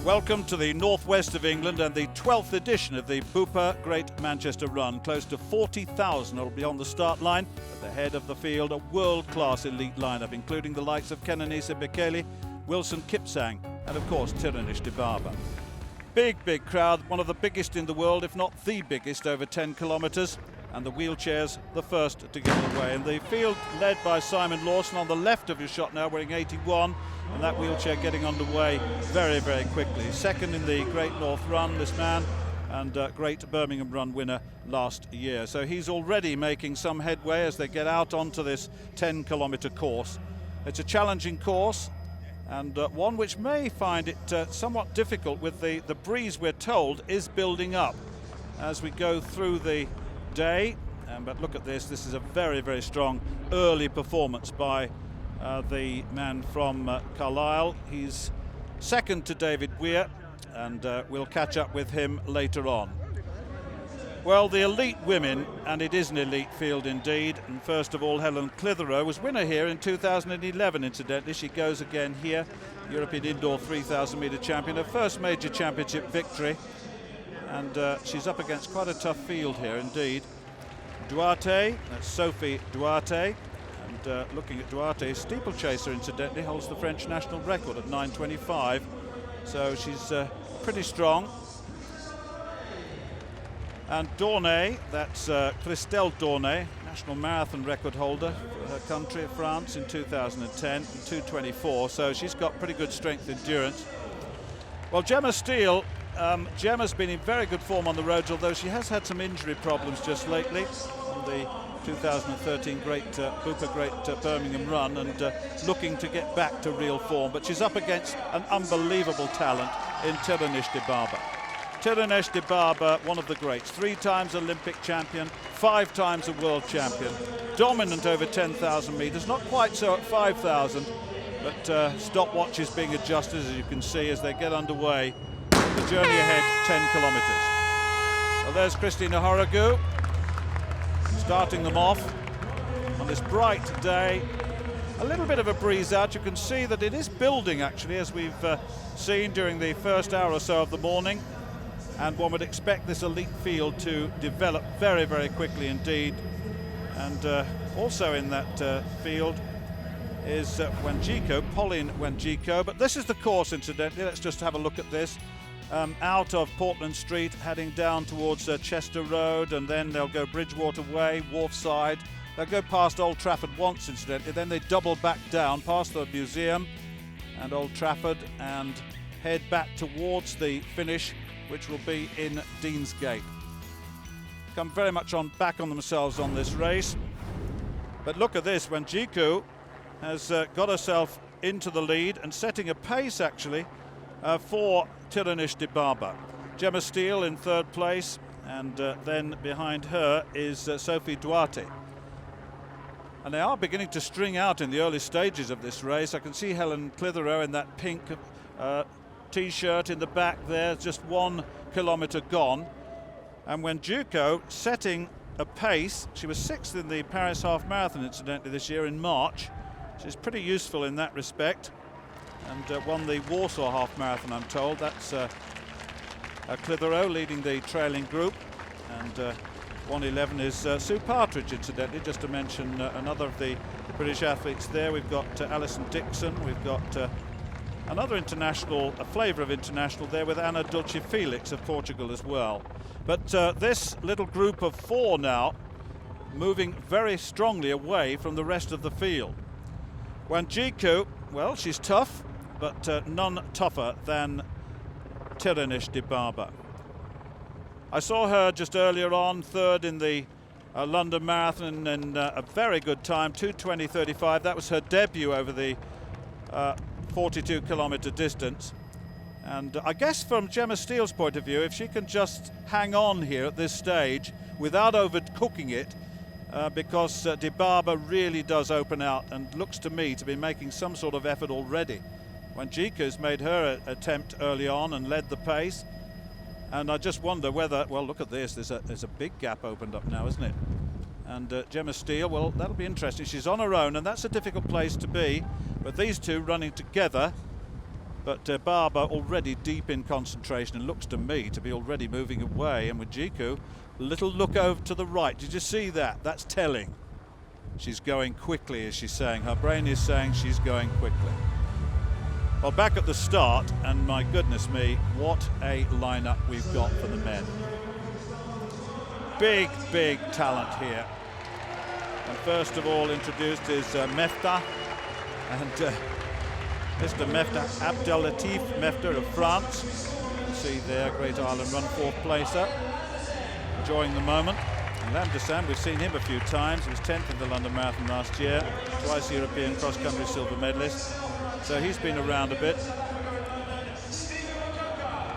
Welcome to the northwest of England and the 12th edition of the Bupa Great Manchester Run. Close to 40,000 will be on the start line. At the head of the field, a world-class elite lineup, including the likes of Kenenisa Bekele, Wilson Kipsang, and of course Tirunesh Dibaba. Big crowd, one of the biggest in the world, if not the biggest, over 10 kilometres. And the wheelchairs the first to give away. And the field led by Simon Lawson on the left of his shot now, wearing 81, and that wheelchair getting underway very quickly. Second in the Great North Run, this man, and Great Birmingham Run winner last year. So he's already making some headway as they get out onto this 10-kilometre course. It's a challenging course, and one which may find it somewhat difficult with the breeze, we're told, is building up as we go through the day. But look at this is a very strong early performance by the man from Carlisle. He's second to David Weir, and we'll catch up with him later on. Well, the elite women, and it is an elite field indeed, and first of all Helen Clitheroe was winner here in 2011 incidentally. She goes again here, European Indoor 3,000 metre champion, her first major championship victory. And she's up against quite a tough field here indeed. Duarte, that's Sophie Duarte. And looking at Duarte, steeplechaser incidentally, holds the French national record at 9:25. So she's pretty strong. And Dornay, that's Christelle Dornay, national marathon record holder for her country, France, in 2010, 2:24. So she's got pretty good strength endurance. Well, Gemma Steele, Gemma's been in very good form on the roads, although she has had some injury problems just lately on the 2013 Bupa Great Birmingham Run, and looking to get back to real form. But she's up against an unbelievable talent in Tirunesh Dibaba. Tirunesh Dibaba, one of the greats, 3 times Olympic champion, 5 times a world champion, dominant over 10,000 metres, not quite so at 5,000, but stopwatches being adjusted, as you can see, as they get underway. The journey ahead, 10 kilometres. Well, there's Christina Horagu starting them off on this bright day. A little bit of a breeze out. You can see that it is building actually, as we've seen during the first hour or so of the morning. And one would expect this elite field to develop very quickly indeed. And also in that field is Pauline Wenjiko. But this is the course, incidentally. Let's just have a look at this. Out of Portland Street, heading down towards Chester Road, and then they'll go Bridgewater Way, Wharfside. They'll go past Old Trafford once, incidentally, then they double back down past the museum and Old Trafford and head back towards the finish, which will be in Deansgate. Come very much back on themselves on this race. But look at this, Wenjiku has got herself into the lead and setting a pace actually for Tirunesh Dibaba. Gemma Steele in third place, and then behind her is Sophie Duarte. And they are beginning to string out in the early stages of this race. I can see Helen Clitheroe in that pink t-shirt in the back there, just 1 kilometre gone. And Wenjuko setting a pace. She was 6th in the Paris half marathon incidentally this year in March. She's pretty useful in that respect, and won the Warsaw half marathon, I'm told. That's Clitheroe leading the trailing group, and 1:11 is Sue Partridge, incidentally, just to mention another of the British athletes there. We've got Alison Dixon, we've got another international, a flavour of international there with Ana Dulce Felix of Portugal as well. But this little group of 4 now moving very strongly away from the rest of the field. Wenjiku, well, she's tough, but none tougher than Tirunesh Dibaba. I saw her just earlier on, 3rd in the London Marathon, in a very good time, 2:20:35. That was her debut over the 42-kilometre distance. And I guess from Gemma Steele's point of view, if she can just hang on here at this stage without overcooking it, because Dibaba really does open out and looks to me to be making some sort of effort already. Wenjiko's made her attempt early on and led the pace, and I just wonder whether, well, look at this, there's a big gap opened up now, isn't it? And Gemma Steele, well, that'll be interesting. She's on her own, and that's a difficult place to be, but these two running together But Dibaba already deep in concentration, and looks to me to be already moving away. And with Jiku, little look over to the right. Did you see that? That's telling. She's going quickly, as she's saying. Her brain is saying she's going quickly. Well, back at the start, and my goodness me, what a lineup we've got for the men. Big, big talent here. And first of all introduced is Mefta, and Mr. Mefta Abdelatif Mefta of France. You can see there, Great Ireland run 4th placer, enjoying the moment. And Lam we've seen him a few times. He was 10th in the London Marathon last year, twice European cross-country silver medalist. So he's been around a bit.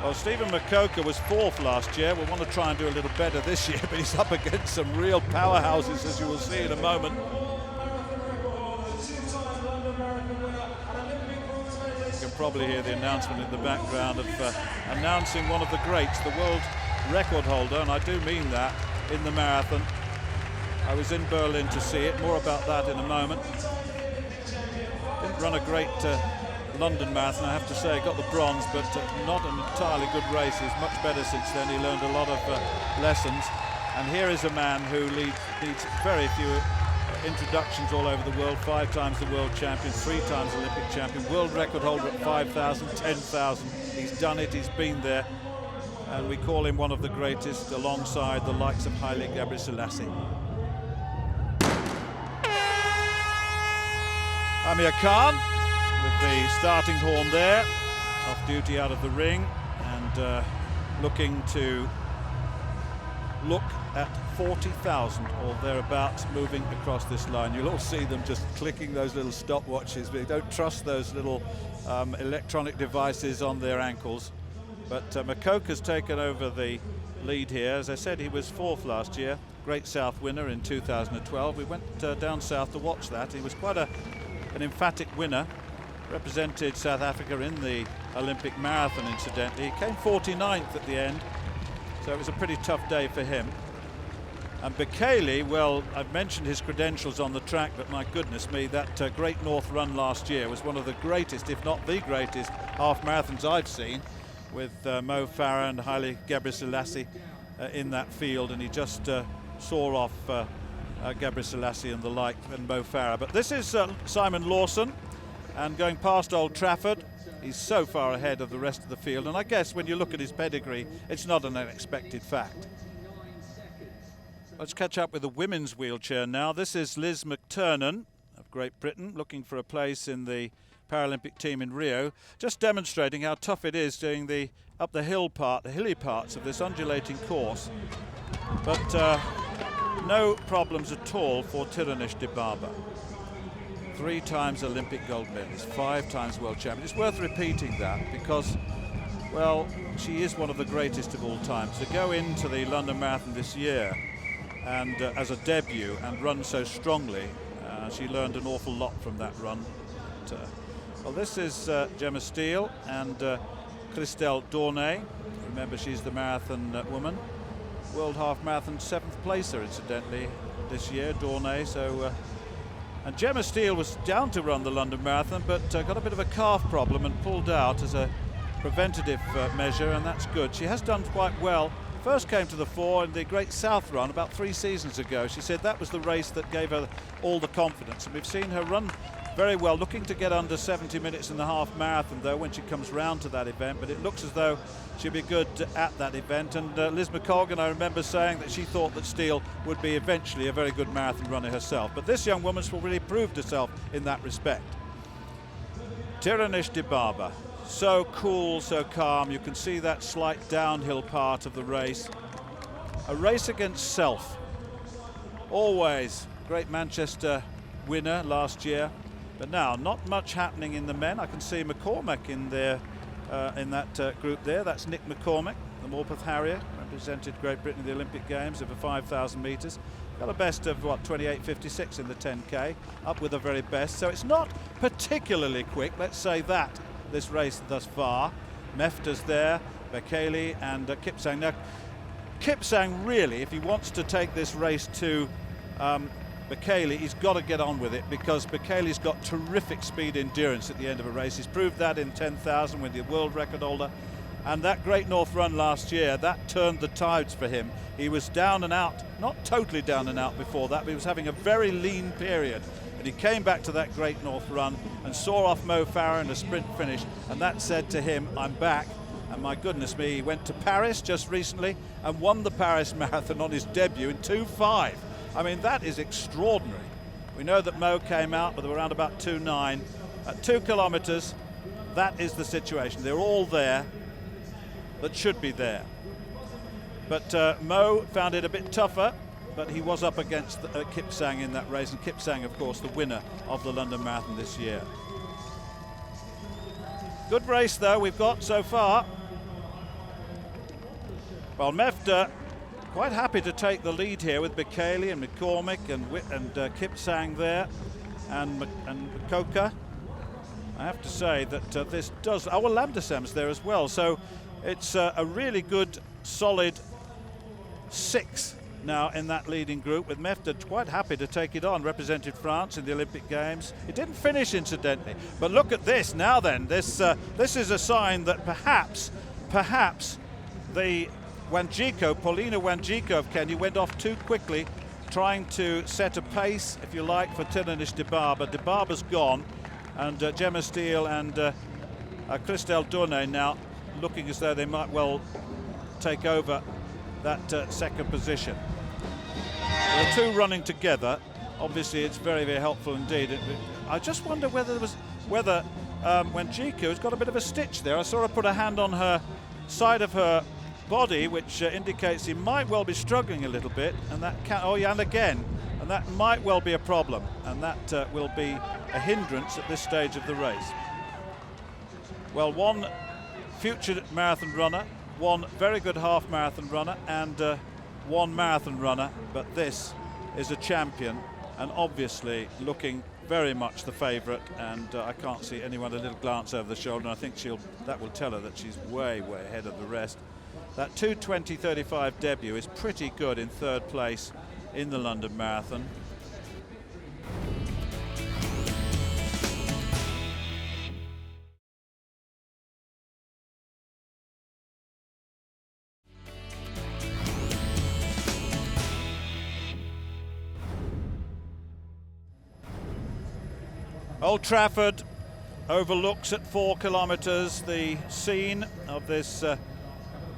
Well, Stephen McCoker was 4th last year. We'll want to try and do a little better this year, but he's up against some real powerhouses, as you will see in a moment. You can probably hear the announcement in the background of announcing one of the greats, the world record holder, and I do mean that, in the marathon. I was in Berlin to see it. More about that in a moment. Didn't run a great London marathon, I have to say. Got the bronze, but not an entirely good race. He's much better since then. He learned a lot of lessons. And here is a man who needs very few introductions all over the world. 5 times the world champion, 3 times Olympic champion, world record holder at 5,000, 10,000. He's done it, he's been there. And we call him one of the greatest, alongside the likes of Haile Gebrselassie. Amir Khan with the starting horn there, off duty out of the ring, and looking to look at 40,000 or thereabouts moving across this line. You'll all see them just clicking those little stopwatches. We don't trust those little electronic devices on their ankles. But McCoker's taken over the lead here. As I said, he was 4th last year, Great South winner in 2012. We went down south to watch that. He was quite an emphatic winner, represented South Africa in the Olympic marathon, incidentally. He came 49th at the end, so it was a pretty tough day for him. And Bekele, well, I've mentioned his credentials on the track, but my goodness me, that Great North Run last year was one of the greatest, if not the greatest, half marathons I've seen, with Mo Farah and Haile Gebrselassie in that field, and he just saw off Gebrselassie and the like, and Mo Farah. But this is Simon Lawson, and going past Old Trafford, he's so far ahead of the rest of the field, and I guess when you look at his pedigree, it's not an unexpected fact. Let's catch up with the women's wheelchair now. This is Liz McTernan of Great Britain, looking for a place in the Paralympic team in Rio, just demonstrating how tough it is doing the up the hill part, the hilly parts of this undulating course. But no problems at all for Tirunesh Dibaba. 3 times Olympic gold medalist, 5 times world champion. It's worth repeating that because, well, she is one of the greatest of all time. To go into the London Marathon this year and as a debut and run so strongly, she learned an awful lot from that run. But, well, this is Gemma Steele and Christelle Dornay. Remember, she's the marathon woman. World half marathon 7th placer, incidentally, this year, Dornay. So, and Gemma Steele was down to run the London Marathon, but got a bit of a calf problem and pulled out as a preventative measure, and that's good. She has done quite well. First came to the fore in the Great South Run about 3 seasons ago. She said that was the race that gave her all the confidence, and we've seen her run very well, looking to get under 70 minutes in the half marathon though when she comes round to that event, but it looks as though she'll be good at that event. And Liz McCormick, I remember saying that she thought that Steele would be eventually a very good marathon runner herself, but this young woman's really proved herself in that respect. Tirunesh Dibaba, so cool, so calm. You can see that slight downhill part of the race. A race against self. Always. Great Manchester winner last year. But now, not much happening in the men. I can see McCormick in there, in that group there. That's Nick McCormick, the Morpeth Harrier, represented Great Britain in the Olympic Games over 5,000 metres. Got a best of, what, 28.56 in the 10K, up with the very best. So it's not particularly quick, let's say that, this race thus far. Mefta's there, Bekele and Kipsang. Now, Kipsang really, if he wants to take this race to Bekele, he's got to get on with it, because Bekele's got terrific speed endurance at the end of a race. He's proved that in 10,000 with the world record holder. And that Great North Run last year, that turned the tides for him. He was down and out, not totally down and out before that, but he was having a very lean period. And he came back to that Great North Run and saw off Mo Farah in a sprint finish, and that said to him, I'm back. And my goodness me, he went to Paris just recently and won the Paris Marathon on his debut in 2:5. I mean, that is extraordinary. We know that Mo came out with around about 2:9. At 2 kilometres, that is the situation. They're all there that should be there. But Mo found it a bit tougher, but he was up against Kipsang in that race, and Kipsang, of course, the winner of the London Marathon this year. Good race, though, we've got so far. Well, Mefta quite happy to take the lead here with Bekele and McCormick and Kipsang there, and Makoka. I have to say that this does... Oh, well, Lamdasem's there as well, so it's a really good, solid 6 now in that leading group, with Mefta quite happy to take it on, represented France in the Olympic Games. It didn't finish, incidentally, but look at this now then. This is a sign that perhaps the Paulina Wanjico of Kenya went off too quickly, trying to set a pace, if you like, for Tirunesh Dibaba. Dibaba's gone, and Gemma Steele and Christelle Dournay now looking as though they might well take over that second position. The two running together, obviously it's very, very helpful indeed. I just wonder whether Wanjico has got a bit of a stitch there. I saw her put a hand on her side of her body, which indicates he might well be struggling a little bit, and that can, oh yeah, and again, and that might well be a problem, and that will be a hindrance at this stage of the race. Well, one future marathon runner, one very good half marathon runner, and one marathon runner, but this is a champion, and obviously looking very much the favourite, and I can't see anyone a little glance over the shoulder, and I think that will tell her that she's way, way ahead of the rest. That 2:20:35 debut is pretty good in third place in the London Marathon. Old Trafford overlooks at 4 kilometres the scene of this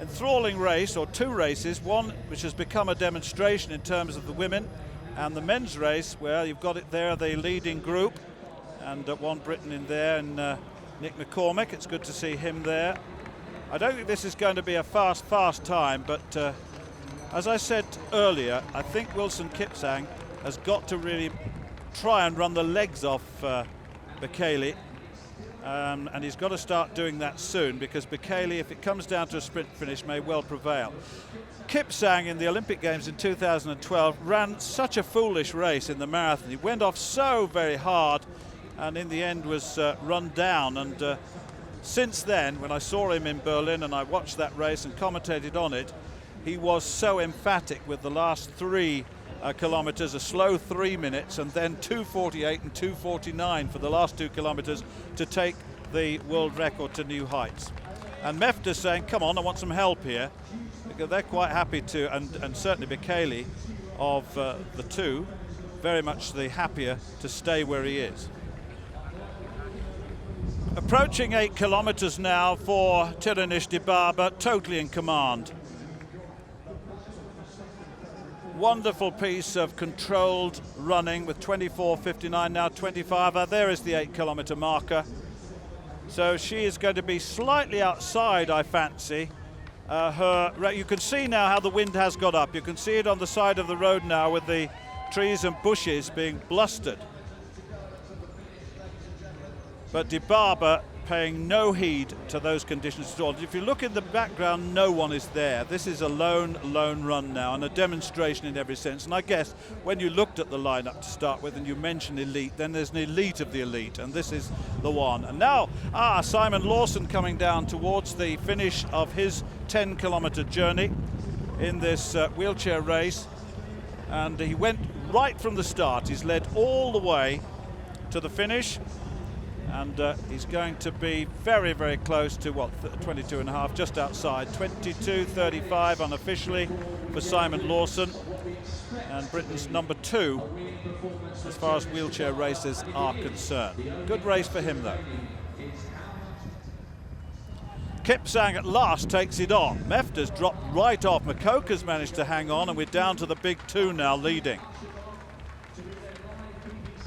enthralling race, or two races, one which has become a demonstration in terms of the women, and the men's race, where you've got it there, the leading group, and one Briton in there, and Nick McCormick. It's good to see him there. I don't think this is going to be a fast time, but as I said earlier, I think Wilson Kipsang has got to really try and run the legs off Bekele. And he's got to start doing that soon, because Bekele, if it comes down to a sprint finish, may well prevail. Kipsang in the Olympic Games in 2012 ran such a foolish race in the marathon. He went off so very hard and in the end was run down. And since then, when I saw him in Berlin and I watched that race and commentated on it, he was so emphatic with the last 3 kilometres, a slow 3 minutes, and then 2:48 and 2:49 for the last 2 kilometres to take the world record to new heights. And Mefta's saying, come on, I want some help here, because they're quite happy to, and certainly Bekele of the two, very much the happier to stay where he is. Approaching 8 kilometres now for Tirunesh Dibaba, totally in command. Wonderful piece of controlled running with 24:59, now 25. There is the 8 kilometre marker. So she is going to be slightly outside, I fancy. You can see now how the wind has got up. You can see it on the side of the road now with the trees and bushes being blustered. But Dibaba paying no heed to those conditions at all. If you look in the background, no one is there. This is a lone run now, and a demonstration in every sense. And I guess when you looked at the lineup to start with and you mentioned elite, then there's an elite of the elite, and this is the one. And now, Simon Lawson coming down towards the finish of his 10-kilometre journey in this wheelchair race. And he went right from the start. He's led all the way to the finish, and he's going to be very, very close to, what, 22.5, just outside. 22.35 unofficially for Simon Lawson, and Britain's number 2 as far as wheelchair races are concerned. Good race for him, though. Kipsang at last takes it on. Mefta's dropped right off. Makoka's managed to hang on, and we're down to the big 2 now leading.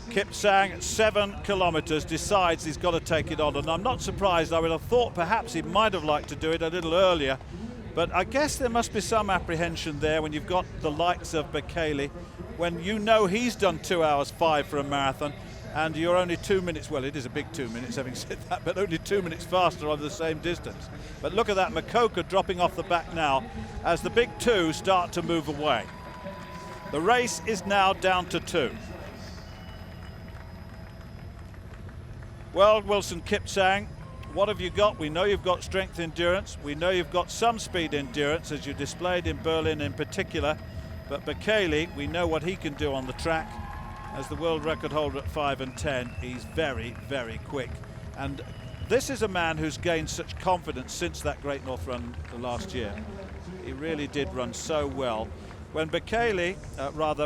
Kipsang at 7 kilometres decides he's got to take it on, and I'm not surprised. I would have thought perhaps he might have liked to do it a little earlier, but I guess there must be some apprehension there when you've got the likes of Bekele, when you know he's done 2 hours 5 for a marathon, and you're only 2 minutes, well, it is a big 2 minutes having said that, but only 2 minutes faster on the same distance. But look at that, Makoka dropping off the back now as the big 2 start to move away. The race is now down to 2. Well, Wilson Kipsang, what have you got? We know you've got strength endurance. We know you've got some speed endurance, as you displayed in Berlin in particular. But Bekele, we know what he can do on the track. As the world record holder at 5 and 10, he's very, very quick. And this is a man who's gained such confidence since that Great North Run last year. He really did run so well. When Bekele,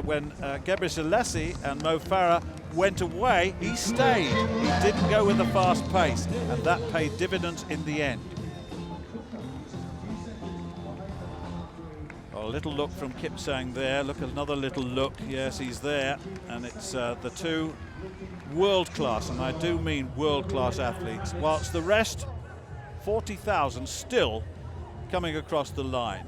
when Gebrselassie and Mo Farah went away, he stayed. He didn't go with a fast pace, and that paid dividends in the end. A little look from Kipsang there. Look at another little look. Yes, he's there, and it's the 2 world-class, and I do mean world-class athletes, whilst the rest, 40,000 still coming across the line.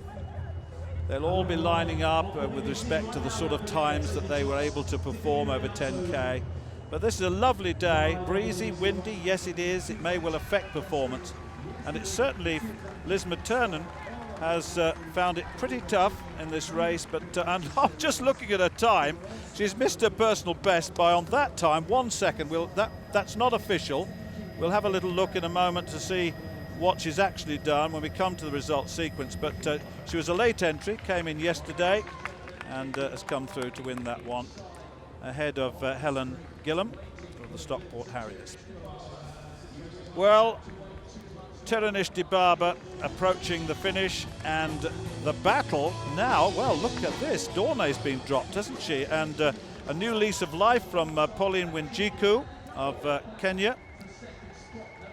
They'll all be lining up with respect to the sort of times that they were able to perform over 10K. But this is a lovely day, breezy, windy, yes it is. It may well affect performance. And it's certainly, Liz McTernan has found it pretty tough in this race, but and I'm just looking at her time. She's missed her personal best by, on that time, 1 second. That's not official. We'll have a little look in a moment to see what she's actually done when we come to the results sequence, but she was a late entry, came in yesterday, and has come through to win that one ahead of Helen Gillam of the Stockport Harriers. Well, Tirunesh Dibaba approaching the finish, and the battle now, well, look at this. Dornay's been dropped, hasn't she? And a new lease of life from Pauline Winjiku of Kenya.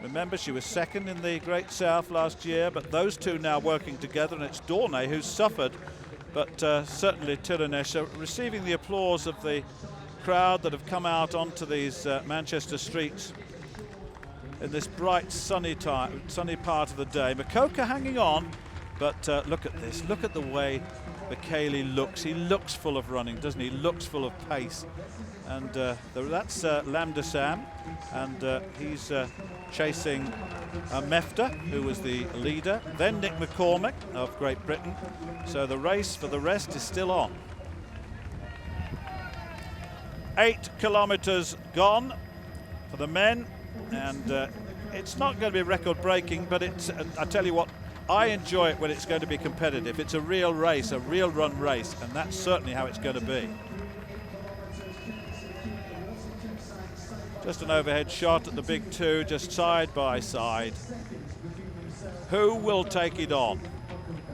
Remember, she was second in the Great South last year, but those 2 now working together, and it's Dornay who's suffered, but certainly Tirunesh receiving the applause of the crowd that have come out onto these Manchester streets in this bright, sunny part of the day. Makoka hanging on, but look at this. Look at the way Bekele looks. He looks full of running, doesn't he? He looks full of pace. And that's Lambda Sam, and he's chasing Mefta, who was the leader, then Nick McCormick of Great Britain. So the race for the rest is still on. 8 kilometres gone for the men, and it's not going to be record-breaking, but it's, I tell you what, I enjoy it when it's going to be competitive. It's a real race, a real run race, and that's certainly how it's going to be. Just an overhead shot at the big 2, just side by side. Who will take it on?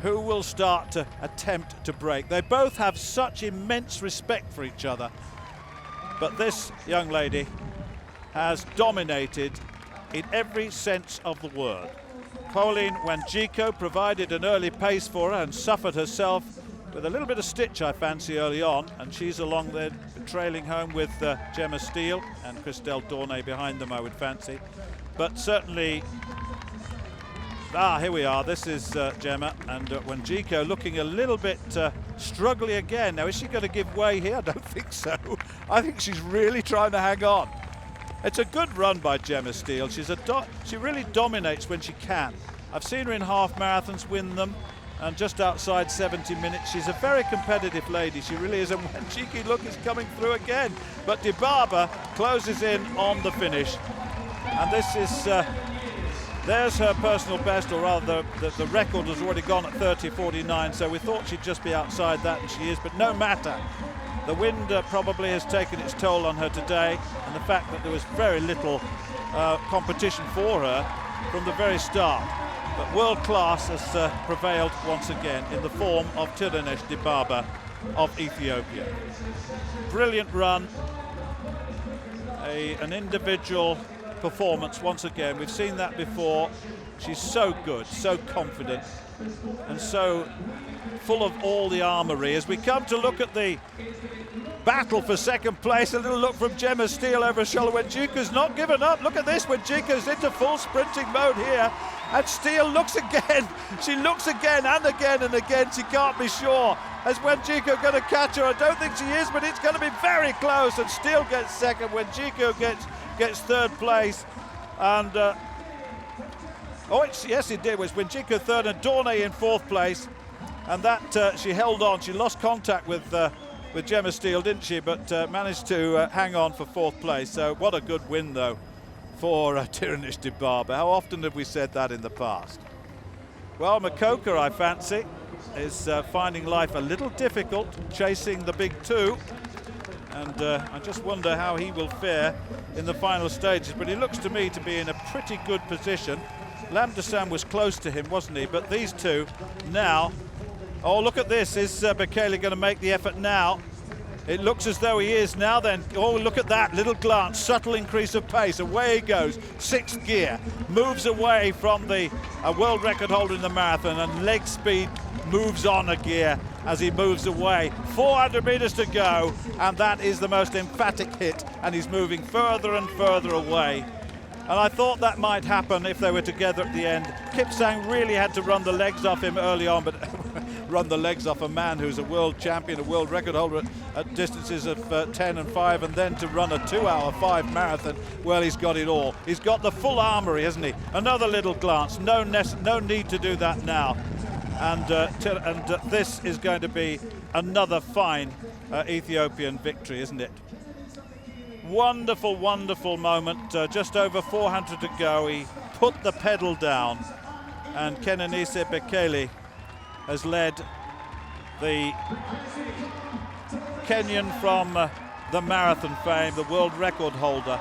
Who will start to attempt to break? They both have such immense respect for each other. But this young lady has dominated in every sense of the word. Pauline Wanjiku provided an early pace for her and suffered herself with a little bit of stitch, I fancy, early on, and she's along there trailing home with Gemma Steele and Christelle Dornay behind them, I would fancy. But certainly, here we are. This is Gemma, and Wanjiku looking a little bit struggling again. Now, is she going to give way here? I don't think so. I think she's really trying to hang on. It's a good run by Gemma Steele. She really dominates when she can. I've seen her in half marathons win them, and just outside 70 minutes. She's a very competitive lady. She really is. And Wanjiku, look, is coming through again. But Dibaba closes in on the finish. And this is, there's her personal best, or rather the record has already gone at 30:49. So we thought she'd just be outside that, and she is. But no matter. The wind probably has taken its toll on her today, and the fact that there was very little competition for her from the very start. But world class has prevailed once again in the form of Tirunesh Dibaba of Ethiopia. Brilliant run, an individual performance once again. We've seen that before. She's so good, so confident, and so full of all the armoury. As we come to look at the battle for second place, a little look from Gemma Steele over her shoulder. Wenjiku's not given up. Look at this, Wenjiku's into full sprinting mode here, and Steele looks again. She looks again and again and again. She can't be sure. Is Wenjiku going to catch her? I don't think she is, but it's going to be very close, and Steele gets second. Wenjiku gets third place, and yes, it did. It was Wenjiku third and Dornay in fourth place, and that she held on. She lost contact with Gemma Steele, didn't she? But managed to hang on for fourth place. So what a good win, though, for Tirunesh Dibaba. How often have we said that in the past? Well, Makoka, I fancy, is finding life a little difficult, chasing the big two. And I just wonder how he will fare in the final stages. But he looks to me to be in a pretty good position. Lamdasam was close to him, wasn't he? But these two now... Oh, look at this. Is Bekele going to make the effort now? It looks as though he is now then. Oh, look at that. Little glance. Subtle increase of pace. Away he goes. Sixth gear. Moves away from the world record holder in the marathon, and leg speed moves on a gear as he moves away. 400 metres to go, and that is the most emphatic hit, and he's moving further and further away. And I thought that might happen if they were together at the end. Kipsang really had to run the legs off him early on, but run the legs off a man who's a world champion, a world record holder at distances of 10 and 5, and then to run a 2-hour 5 marathon. Well, he's got it all. He's got the full armoury, hasn't he? Another little glance. No need to do that now. And this is going to be another fine Ethiopian victory, isn't it? Wonderful, wonderful moment. Just over 400 to go. He put the pedal down, and Kenenisa Bekele has led the Kenyan from the marathon fame, the world record holder,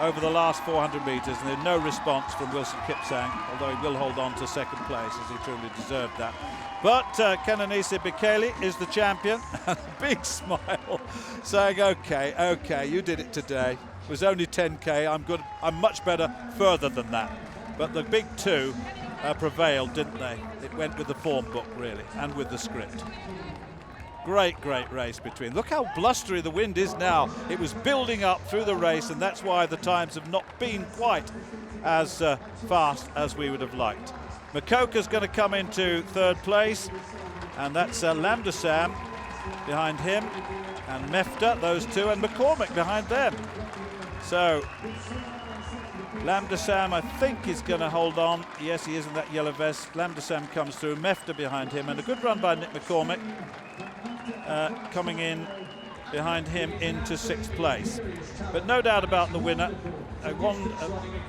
over the last 400 metres, and there's no response from Wilson Kipsang, although he will hold on to second place, as he truly deserved that. But Kenenisa Bekele is the champion, and a big smile, saying, okay, you did it today. It was only 10K, I'm good, I'm much better further than that. But the big two prevailed, didn't they? It went with the form book, really, and with the script. Great race between. Look how blustery the wind is now. It was building up through the race, and that's why the times have not been quite as fast as we would have liked. Makoka's going to come into third place, and that's Lamdasam behind him, and Mefta, those two, and McCormick behind them. So Lamdasam, I think, is going to hold on. Yes, he is in that yellow vest. Lamdasam comes through, Mefta behind him, and a good run by Nick McCormick coming in behind him into sixth place. But no doubt about the winner. Won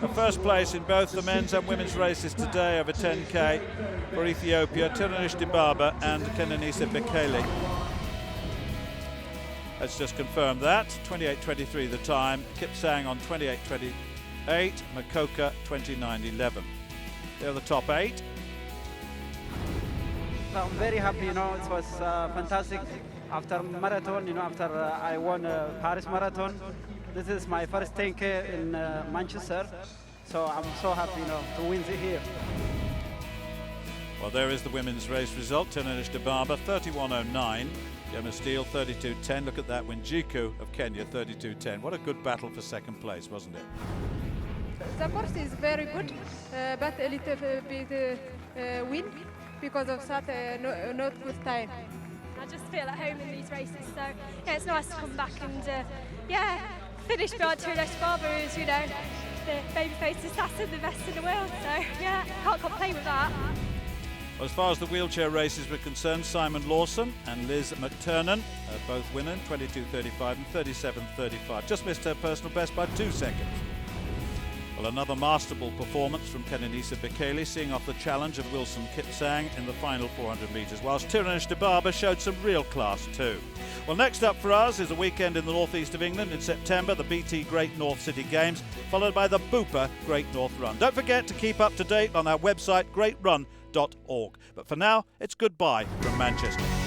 a first place in both the men's and women's races today over 10K for Ethiopia, Tirunesh Dibaba and Kenenisa Bekele. Let's just confirm that. 28:23 the time. Kipsang on 28:28. Makoka 29:11. They're the top 8. I'm very happy, it was fantastic after marathon, after I won Paris Marathon. This is my first 10K in Manchester, so I'm so happy, to win it here. Well, there is the women's race result. Tirunesh Dibaba 31:09, Gemma Steele 32:10. Look at that, Wenjiku of Kenya 32:10. What a good battle for second place, wasn't it? The course is very good, but a little bit wind because of that not good time. I just feel at home in these races, so yeah, it's nice to come back and finish behind Tirunesh Dibaba, who's the babyface assassin, the best in the world. So yeah, can't complain with that. As far as the wheelchair races were concerned, Simon Lawson and Liz McTernan both winning, 22:35 and 37:35. Just missed her personal best by 2 seconds. Well, another masterful performance from Kenenisa Bekele, seeing off the challenge of Wilson Kipsang in the final 400 metres, whilst Tirunesh Dibaba showed some real class too. Well, next up for us is a weekend in the northeast of England in September, the BT Great North City Games, followed by the Bupa Great North Run. Don't forget to keep up to date on our website, greatrun.org. But for now, it's goodbye from Manchester.